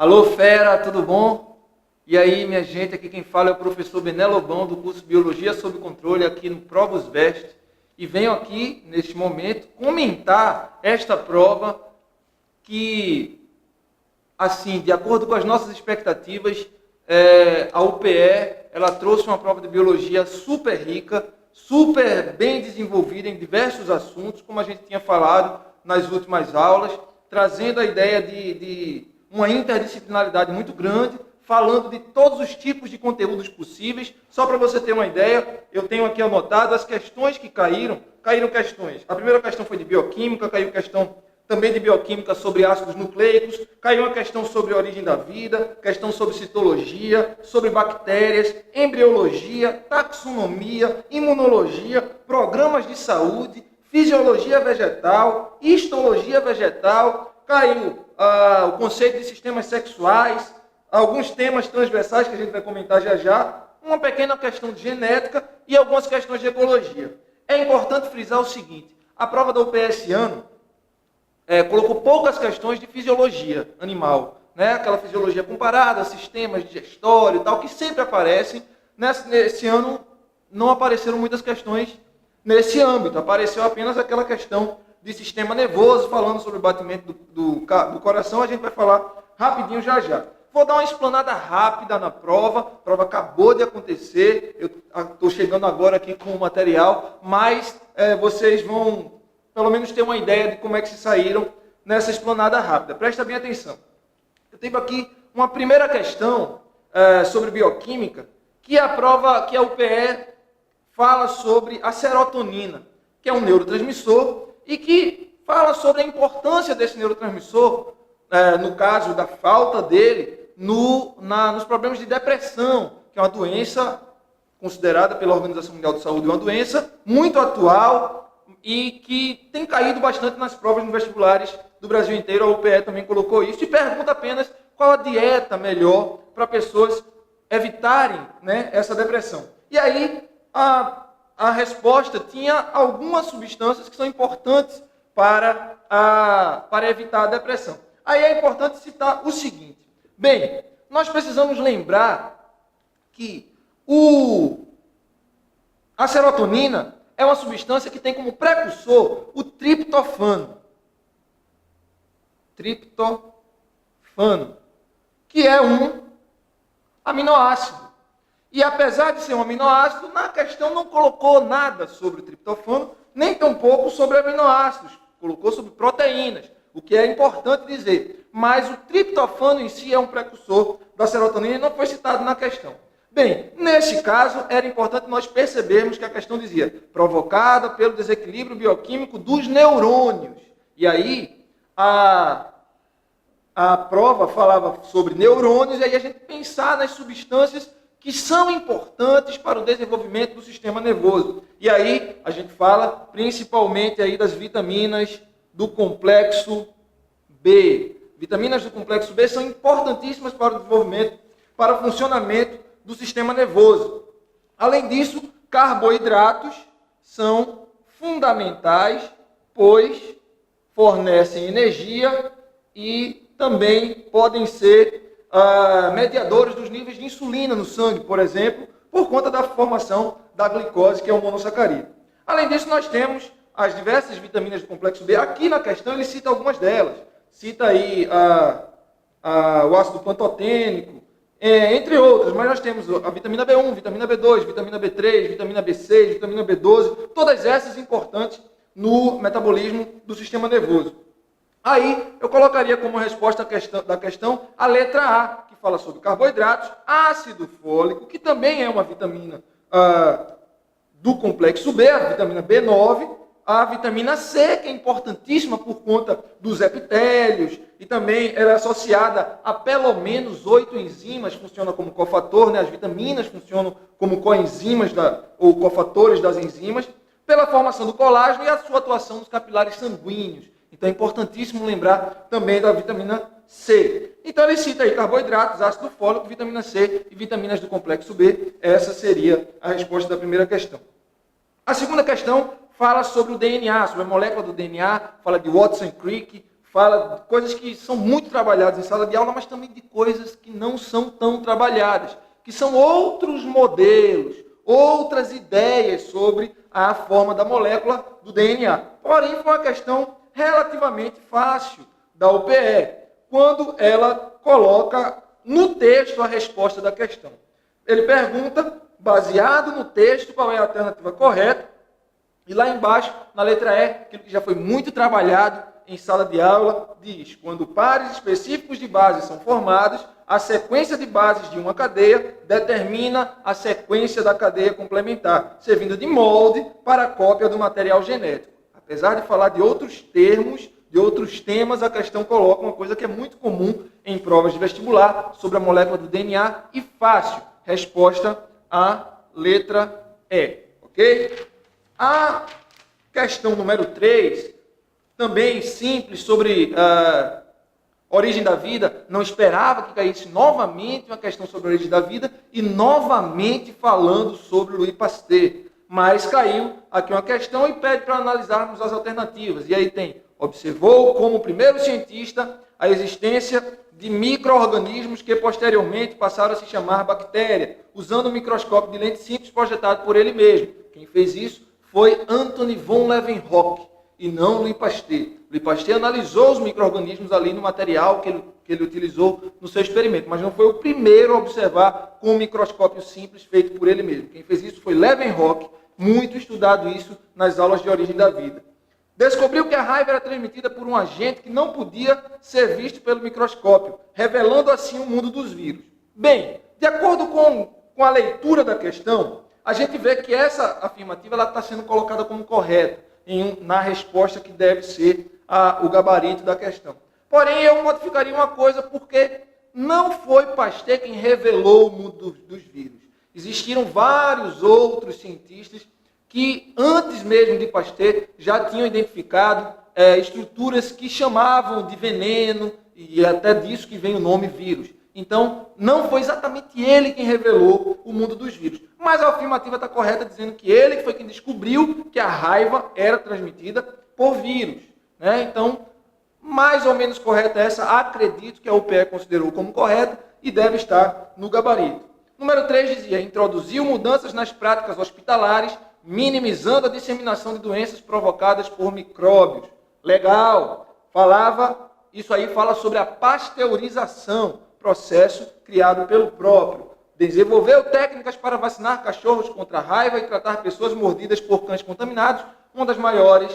Alô, fera, tudo bom? E aí, minha gente, aqui quem fala é o professor Bené Lobão, do curso Biologia sob Controle, aqui no Provus Vest. E venho aqui, neste momento, comentar esta prova que, assim, de acordo com as nossas expectativas, a UPE, ela trouxe uma prova de Biologia super rica, super bem desenvolvida em diversos assuntos, como a gente tinha falado nas últimas aulas, trazendo a ideia de uma interdisciplinaridade muito grande, falando de todos os tipos de conteúdos possíveis. Só para você ter uma ideia, eu tenho aqui anotado as questões que caíram questões. A primeira questão foi de bioquímica, caiu questão também de bioquímica sobre ácidos nucleicos, caiu uma questão sobre a origem da vida, questão sobre citologia, sobre bactérias, embriologia, taxonomia, imunologia, programas de saúde, fisiologia vegetal, histologia vegetal, caiu o conceito de sistemas sexuais, alguns temas transversais que a gente vai comentar já já, uma pequena questão de genética e algumas questões de ecologia. É importante frisar o seguinte, a prova da UPE esse ano colocou poucas questões de fisiologia animal, né? Aquela fisiologia comparada, sistemas digestório e tal, que sempre aparecem. Nesse ano não apareceram muitas questões nesse âmbito, apareceu apenas aquela questão de sistema nervoso, falando sobre o batimento do coração, a gente vai falar rapidinho já já. Vou dar uma explanada rápida na prova, a prova acabou de acontecer, eu estou chegando agora aqui com o material, mas vocês vão pelo menos ter uma ideia de como é que se saíram nessa explanada rápida. Presta bem atenção. Eu tenho aqui uma primeira questão sobre bioquímica, que a UPE fala sobre a serotonina, que é um neurotransmissor, e que fala sobre a importância desse neurotransmissor, no caso da falta dele, nos problemas de depressão, que é uma doença considerada pela Organização Mundial de Saúde uma doença muito atual e que tem caído bastante nas provas nos vestibulares do Brasil inteiro. A UPE também colocou isso e pergunta apenas qual a dieta melhor para pessoas evitarem, né, essa depressão. E aí a resposta tinha algumas substâncias que são importantes para evitar a depressão. Aí é importante citar o seguinte. Bem, nós precisamos lembrar que a serotonina é uma substância que tem como precursor o triptofano. Triptofano, que é um aminoácido. E apesar de ser um aminoácido, na questão não colocou nada sobre o triptofano, nem tampouco sobre aminoácidos. Colocou sobre proteínas, o que é importante dizer. Mas o triptofano em si é um precursor da serotonina e não foi citado na questão. Bem, nesse caso, era importante nós percebermos que a questão dizia provocada pelo desequilíbrio bioquímico dos neurônios. E aí, a prova falava sobre neurônios, e aí a gente pensar nas substâncias que são importantes para o desenvolvimento do sistema nervoso. E aí, a gente fala principalmente aí das vitaminas do complexo B. Vitaminas do complexo B são importantíssimas para o desenvolvimento, para o funcionamento do sistema nervoso. Além disso, carboidratos são fundamentais, pois fornecem energia e também podem ser mediadores dos níveis de insulina no sangue, por exemplo, por conta da formação da glicose, que é um monossacarídeo. Além disso, nós temos as diversas vitaminas do complexo B. Aqui na questão ele cita algumas delas. Cita aí o ácido pantotênico, entre outras, mas nós temos a vitamina B1, vitamina B2, vitamina B3, vitamina B6, vitamina B12, todas essas importantes no metabolismo do sistema nervoso. Aí eu colocaria como resposta da questão a letra A, que fala sobre carboidratos, ácido fólico, que também é uma vitamina do complexo B, a vitamina B9, a vitamina C, que é importantíssima por conta dos epitélios, e também ela é associada a pelo menos 8 enzimas, funciona como cofator, né? As vitaminas funcionam como coenzimas ou cofatores das enzimas, pela formação do colágeno e a sua atuação nos capilares sanguíneos. Então é importantíssimo lembrar também da vitamina C. Então ele cita aí carboidratos, ácido fólico, vitamina C e vitaminas do complexo B. Essa seria a resposta da primeira questão. A segunda questão fala sobre o DNA, sobre a molécula do DNA, fala de Watson-Crick, fala de coisas que são muito trabalhadas em sala de aula, mas também de coisas que não são tão trabalhadas, que são outros modelos, outras ideias sobre a forma da molécula do DNA. Porém, foi uma questão relativamente fácil da UPE, quando ela coloca no texto a resposta da questão. Ele pergunta, baseado no texto, qual é a alternativa correta, e lá embaixo, na letra E, aquilo que já foi muito trabalhado em sala de aula, diz: quando pares específicos de bases são formados, a sequência de bases de uma cadeia determina a sequência da cadeia complementar, servindo de molde para a cópia do material genético. Apesar de falar de outros termos, de outros temas, a questão coloca uma coisa que é muito comum em provas de vestibular sobre a molécula do DNA e fácil. Resposta a letra E, ok? A questão número 3, também simples, sobre a origem da vida. Não esperava que caísse novamente uma questão sobre a origem da vida e novamente falando sobre Louis Pasteur. Mas caiu aqui uma questão e pede para analisarmos as alternativas. E aí tem: observou como primeiro cientista a existência de micro-organismos que posteriormente passaram a se chamar bactéria, usando um microscópio de lente simples projetado por ele mesmo. Quem fez isso foi Anthony von Leeuwenhoek e não Louis Pasteur. Louis Pasteur analisou os micro-organismos ali no material que ele utilizou no seu experimento, mas não foi o primeiro a observar com um microscópio simples feito por ele mesmo. Quem fez isso foi Leeuwenhoek, muito estudado isso nas aulas de origem da vida. Descobriu que a raiva era transmitida por um agente que não podia ser visto pelo microscópio, revelando assim o mundo dos vírus. Bem, de acordo com a leitura da questão, a gente vê que essa afirmativa está sendo colocada como correta na resposta que deve ser o gabarito da questão. Porém, eu modificaria uma coisa, porque não foi Pasteur quem revelou o mundo dos vírus. Existiram vários outros cientistas que, antes mesmo de Pasteur, já tinham identificado estruturas que chamavam de veneno, e até disso que vem o nome vírus. Então, não foi exatamente ele quem revelou o mundo dos vírus. Mas a afirmativa está correta, dizendo que ele foi quem descobriu que a raiva era transmitida por vírus, né? Então, mais ou menos correta essa, acredito que a UPE considerou como correta e deve estar no gabarito. Número 3 dizia: introduziu mudanças nas práticas hospitalares, minimizando a disseminação de doenças provocadas por micróbios. Legal. Isso aí fala sobre a pasteurização, processo criado pelo próprio. Desenvolveu técnicas para vacinar cachorros contra a raiva e tratar pessoas mordidas por cães contaminados. Uma das maiores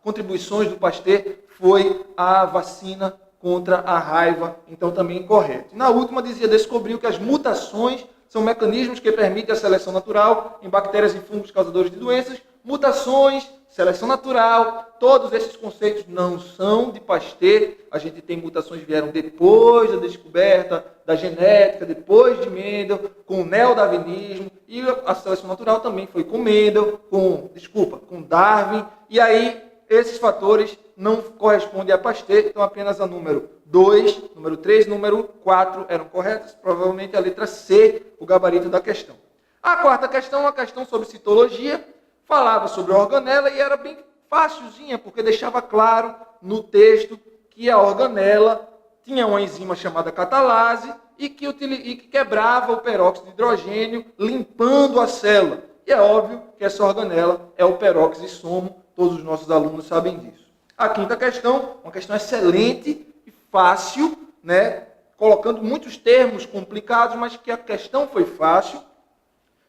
contribuições do Pasteur foi a vacina contra a raiva, então também correto. Na última dizia: descobriu que as mutações são mecanismos que permitem a seleção natural em bactérias e fungos causadores de doenças. Mutações, seleção natural, todos esses conceitos não são de Pasteur. A gente tem mutações que vieram depois da descoberta da genética, depois de Mendel, com o neodarwinismo, e a seleção natural também foi com Mendel, com Darwin, e aí esses fatores não correspondem a Pasteur, então apenas a número 2, número 3, número 4 eram corretas, provavelmente a letra C, o gabarito da questão. A quarta questão, uma questão sobre citologia, falava sobre a organela e era bem facilzinha, porque deixava claro no texto que a organela tinha uma enzima chamada catalase e que quebrava o peróxido de hidrogênio, limpando a célula. E é óbvio que essa organela é o peroxisomo, todos os nossos alunos sabem disso. A quinta questão, uma questão excelente e fácil, né? Colocando muitos termos complicados, mas que a questão foi fácil,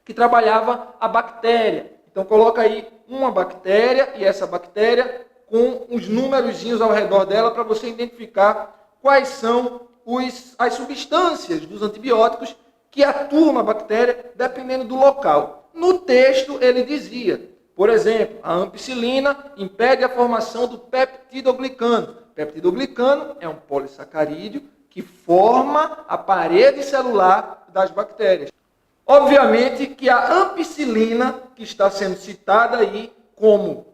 que trabalhava a bactéria. Então coloca aí uma bactéria e essa bactéria com os númerozinhos ao redor dela para você identificar quais são as substâncias dos antibióticos que atuam na bactéria dependendo do local. No texto ele dizia, por exemplo, a ampicilina impede a formação do peptidoglicano. Peptidoglicano é um polissacarídeo que forma a parede celular das bactérias. Obviamente que a ampicilina, que está sendo citada aí como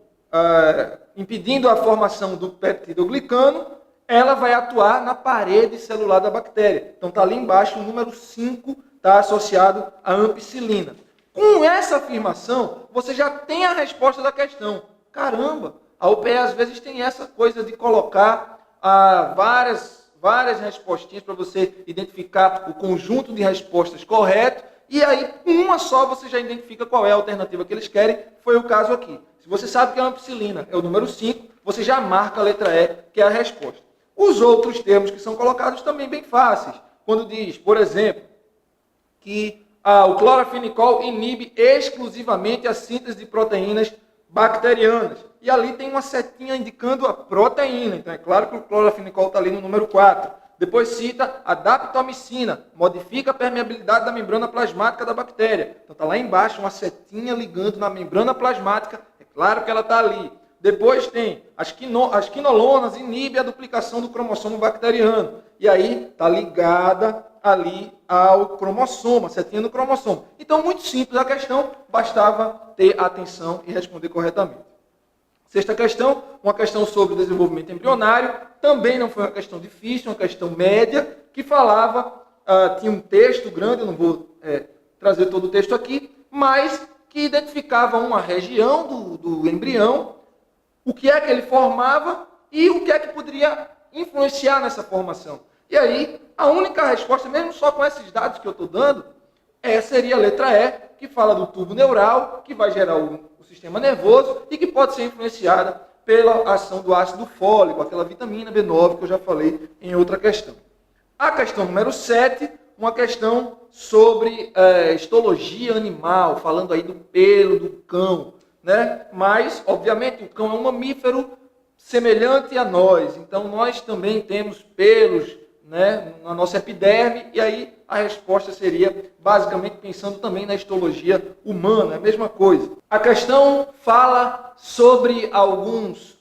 impedindo a formação do peptidoglicano, ela vai atuar na parede celular da bactéria. Então está ali embaixo, o número 5 está associado à ampicilina. Com essa afirmação, você já tem a resposta da questão. Caramba, A UPE às vezes tem essa coisa de colocar várias respostinhas para você identificar o conjunto de respostas correto, e aí uma só você já identifica qual é a alternativa que eles querem. Foi o caso aqui. Se você sabe que a ampicilina é o número 5, você já marca a letra E, que é a resposta. Os outros termos que são colocados também bem fáceis. Quando diz, por exemplo, que o clorafenicol inibe exclusivamente a síntese de proteínas bacterianas. E ali tem uma setinha indicando a proteína. Então é claro que o clorafenicol está ali no número 4. Depois cita a daptomicina, modifica a permeabilidade da membrana plasmática da bactéria. Então está lá embaixo uma setinha ligando na membrana plasmática. É claro que ela está ali. Depois tem as quinolonas, inibe a duplicação do cromossomo bacteriano. E aí está ligada ali ao cromossomo, a setinha do cromossomo. Então, muito simples a questão, bastava ter atenção e responder corretamente. Sexta questão, uma questão sobre o desenvolvimento embrionário. Também não foi uma questão difícil, uma questão média, que falava, tinha um texto grande, eu não vou trazer todo o texto aqui, mas que identificava uma região do embrião, o que é que ele formava e o que é que poderia influenciar nessa formação. E aí, a única resposta, mesmo só com esses dados que eu estou dando, seria a letra E, que fala do tubo neural, que vai gerar o sistema nervoso e que pode ser influenciada pela ação do ácido fólico, aquela vitamina B9 que eu já falei em outra questão. A questão número 7, uma questão sobre histologia animal, falando aí do pelo do cão, né? Mas, obviamente, o cão é um mamífero semelhante a nós, então nós também temos pelos, né, na nossa epiderme, e aí a resposta seria basicamente pensando também na histologia humana, é a mesma coisa. A questão fala sobre alguns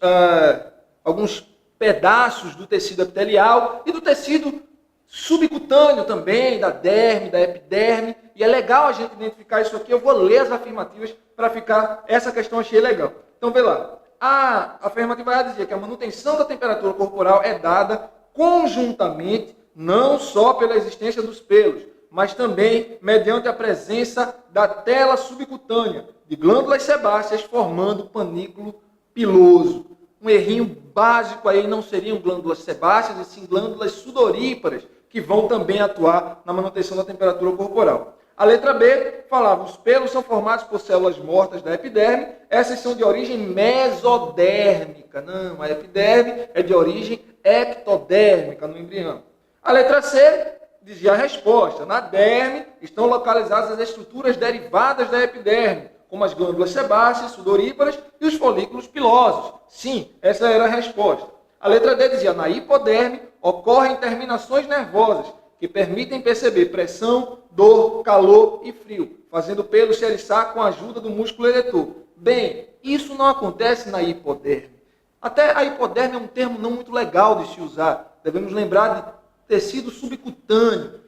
pedaços do tecido epitelial e do tecido subcutâneo também, da derme, da epiderme, e é legal a gente identificar isso aqui. Eu vou ler as afirmativas para ficar, essa questão achei legal. Então, vê lá. A afirmativa vai dizer que a manutenção da temperatura corporal é dada conjuntamente, não só pela existência dos pelos, mas também mediante a presença da tela subcutânea de glândulas sebáceas formando panículo piloso. Um errinho básico aí não seriam glândulas sebáceas, e sim glândulas sudoríparas, que vão também atuar na manutenção da temperatura corporal. A letra B falava, os pelos são formados por células mortas da epiderme, essas são de origem mesodérmica. Não, a epiderme é de origem ectodérmica no embrião. A letra C dizia a resposta, na derme estão localizadas as estruturas derivadas da epiderme, como as glândulas sebáceas, sudoríparas e os folículos pilosos. Sim, essa era a resposta. A letra D dizia, na hipoderme ocorrem terminações nervosas que permitem perceber pressão, dor, calor e frio, fazendo o pelo se eriçar com a ajuda do músculo eretor. Bem, isso não acontece na hipoderme. Até a hipoderme é um termo não muito legal de se usar. Devemos lembrar de tecido subcutâneo,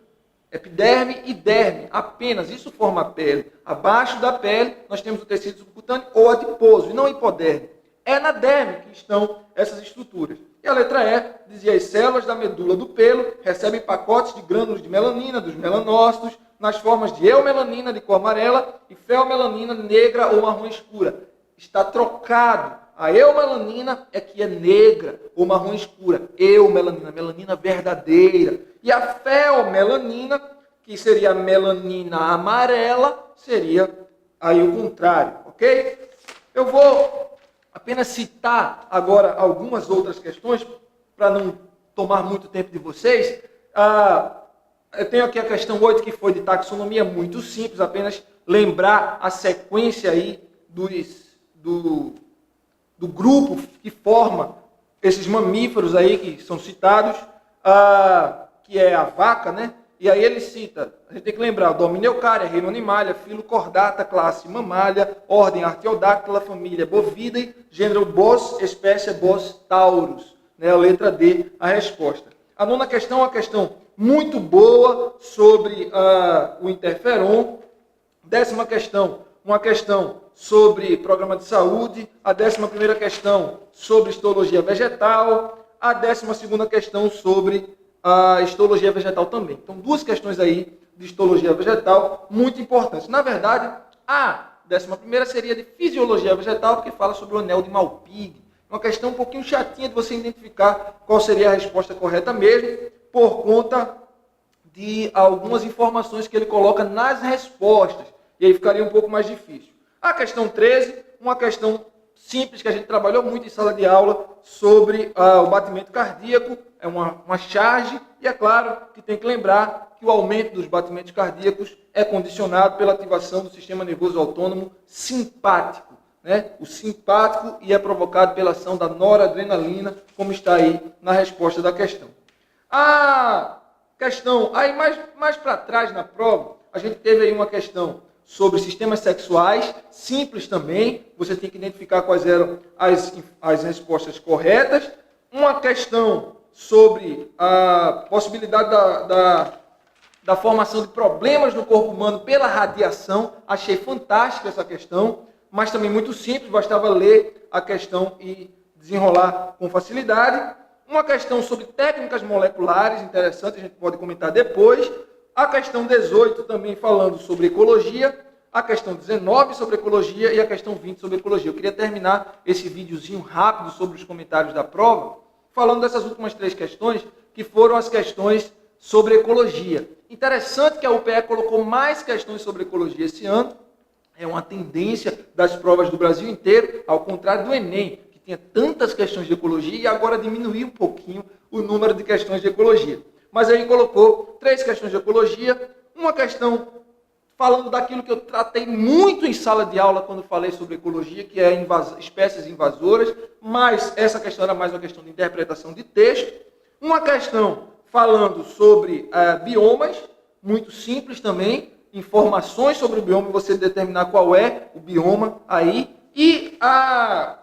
epiderme e derme, apenas. Isso forma a pele. Abaixo da pele, nós temos o tecido subcutâneo ou adiposo, e não hipoderme. É na derme que estão essas estruturas. E a letra E dizia, as células da medula do pelo recebem pacotes de grânulos de melanina dos melanócitos nas formas de eumelanina de cor amarela e feomelanina negra ou marrom escura. Está trocado. A eumelanina é que é negra ou marrom escura. Eumelanina, melanina verdadeira. E a feomelanina, que seria a melanina amarela, seria aí o contrário, ok? Eu vou apenas citar agora algumas outras questões, para não tomar muito tempo de vocês. Eu tenho aqui a questão 8, que foi de taxonomia, muito simples, apenas lembrar a sequência aí do grupo que forma esses mamíferos aí que são citados, que é a vaca, né? E aí ele cita, a gente tem que lembrar, domínio Eucária, reino Animalia, filo Chordata, classe Mammalia, ordem Artiodactyla, família Bovidae, gênero Bos, espécie Bos taurus. Né? A letra D, a resposta. A nona questão é uma questão muito boa sobre o interferon. 10ª questão, uma questão sobre programa de saúde. A 11ª questão sobre histologia vegetal. A 12ª questão sobre a histologia vegetal também. Então, 2 questões aí de histologia vegetal muito importantes. Na verdade, a 11ª seria de fisiologia vegetal, porque fala sobre o anel de Malpighi, Uma questão um pouquinho chatinha de você identificar qual seria a resposta correta mesmo, por conta de algumas informações que ele coloca nas respostas. E aí ficaria um pouco mais difícil. A questão 13, uma questão simples que a gente trabalhou muito em sala de aula sobre o batimento cardíaco, é uma charge, e é claro que tem que lembrar que o aumento dos batimentos cardíacos é condicionado pela ativação do sistema nervoso autônomo simpático, né? O simpático, e é provocado pela ação da noradrenalina, como está aí na resposta da questão. A questão, aí mais para trás na prova, a gente teve aí uma questão sobre sistemas sexuais, simples também, você tem que identificar quais eram as respostas corretas. Uma questão sobre a possibilidade da formação de problemas no corpo humano pela radiação, achei fantástica essa questão, mas também muito simples, bastava ler a questão e desenrolar com facilidade. Uma questão sobre técnicas moleculares, interessante, a gente pode comentar depois. A questão 18 também falando sobre ecologia, a questão 19 sobre ecologia e a questão 20 sobre ecologia. Eu queria terminar esse videozinho rápido sobre os comentários da prova, falando dessas últimas 3 questões, que foram as questões sobre ecologia. Interessante que a UPE colocou mais questões sobre ecologia esse ano, é uma tendência das provas do Brasil inteiro, ao contrário do Enem, que tinha tantas questões de ecologia e agora diminuiu um pouquinho o número de questões de ecologia. Mas aí colocou 3 questões de ecologia, uma questão falando daquilo que eu tratei muito em sala de aula quando falei sobre ecologia, que é espécies invasoras, mas essa questão era mais uma questão de interpretação de texto. Uma questão falando sobre biomas, muito simples também, informações sobre o bioma, você determinar qual é o bioma aí. E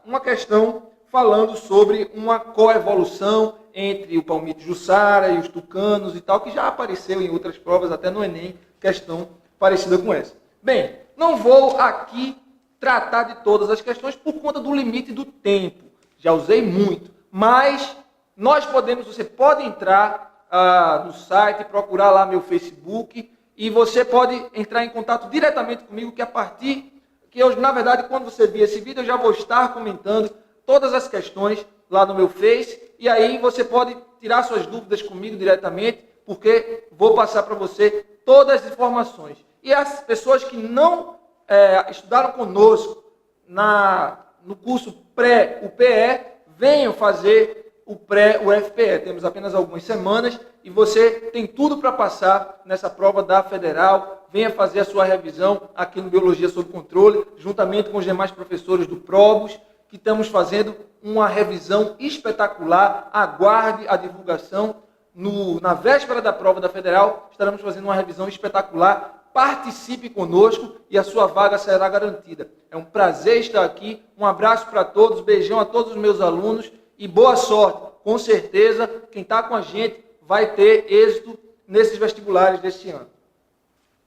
uma questão falando sobre uma coevolução entre o palmito jussara e os tucanos e tal, que já apareceu em outras provas, até no Enem, questão parecida com essa. Bem, não vou aqui tratar de todas as questões por conta do limite do tempo. Já usei muito, mas você pode entrar no site, procurar lá meu Facebook e você pode entrar em contato diretamente comigo, na verdade, quando você vir esse vídeo, eu já vou estar comentando todas as questões lá no meu Face, e aí você pode tirar suas dúvidas comigo diretamente, porque vou passar para você todas as informações. E as pessoas que não estudaram conosco no curso pré-UPE, venham fazer o pré-UFPE. Temos apenas algumas semanas e você tem tudo para passar nessa prova da Federal. Venha fazer a sua revisão aqui no Biologia Sob Controle, juntamente com os demais professores do Probus, que estamos fazendo uma revisão espetacular. Aguarde a divulgação. Na véspera da prova da Federal, estaremos fazendo uma revisão espetacular. Participe conosco e a sua vaga será garantida. É um prazer estar aqui. Um abraço para todos, beijão a todos os meus alunos e boa sorte. Com certeza, quem está com a gente vai ter êxito nesses vestibulares deste ano.